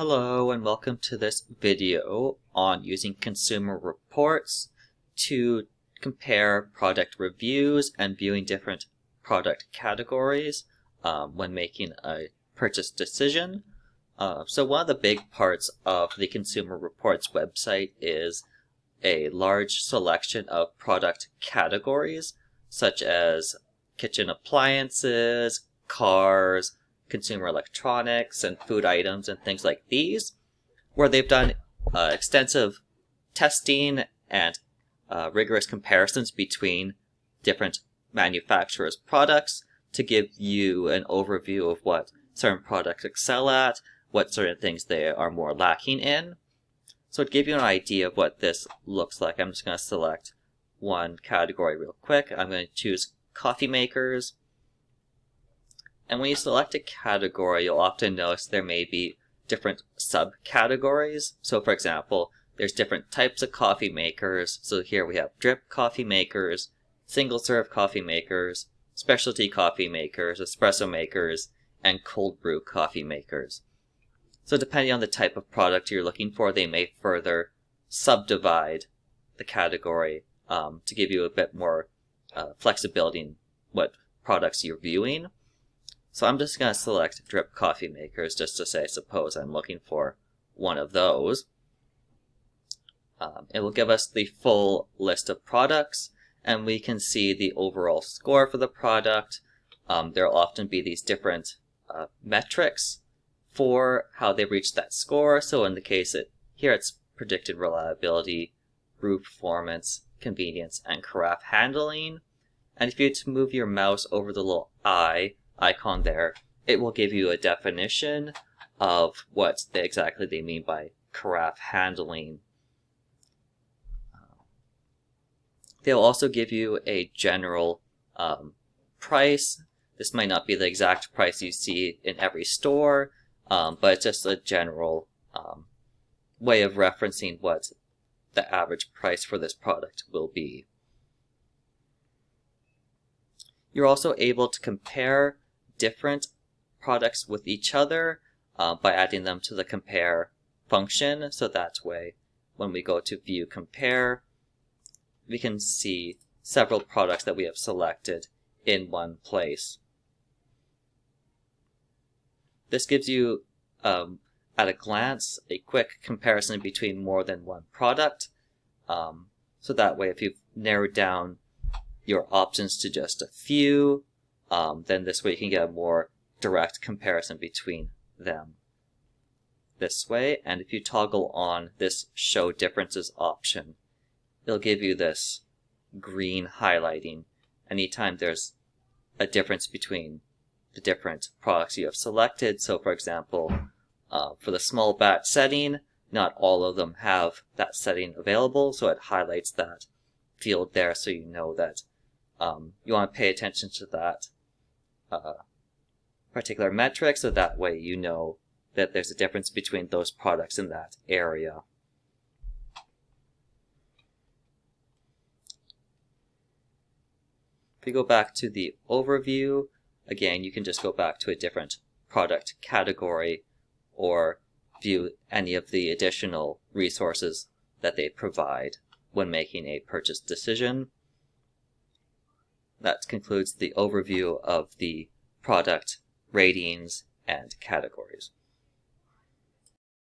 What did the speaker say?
Hello and welcome to this video on using consumer reports to compare product reviews and viewing different product categories when making a purchase decision. So one of the big parts of the Consumer Reports website is a large selection of product categories such as kitchen appliances, cars, consumer electronics, and food items and things like these, where they've done extensive testing and rigorous comparisons between different manufacturers' products to give you an overview of what certain products excel at, what certain things they are more lacking in. So to give you an idea of what this looks like, I'm just going to select one category real quick. I'm going to choose coffee makers. And when you select a category, you'll often notice there may be different subcategories. So for example, there's different types of coffee makers. So here we have drip coffee makers, single serve coffee makers, specialty coffee makers, espresso makers, and cold brew coffee makers. So depending on the type of product you're looking for, they may further subdivide the category to give you a bit more flexibility in what products you're viewing. So I'm just going to select drip coffee makers just to say, suppose I'm looking for one of those. It will give us the full list of products, and we can see the overall score for the product. There will often be these different metrics for how they reach that score. So in the case here it's predicted reliability, brew performance, convenience, and carafe handling. And if you were to move your mouse over the little icon there, it will give you a definition of what exactly they mean by carafe handling. They'll also give you a general price. This might not be the exact price you see in every store, but it's just a general way of referencing what the average price for this product will be. You're also able to compare different products with each other by adding them to the compare function. So that way, when we go to view compare, we can see several products that we have selected in one place. This gives you, at a glance, a quick comparison between more than one product. So that way, if you've narrowed down your options to just a few, then this way you can get a more direct comparison between them this way. And if you toggle on this show differences option, it'll give you this green highlighting anytime there's a difference between the different products you have selected. So for example, for the small batch setting, not all of them have that setting available, so it highlights that field there so you know that you want to pay attention to that particular metric, so that way you know that there's a difference between those products in that area. If you go back to the overview, again, you can just go back to a different product category or view any of the additional resources that they provide when making a purchase decision. That concludes the overview of the product ratings and categories.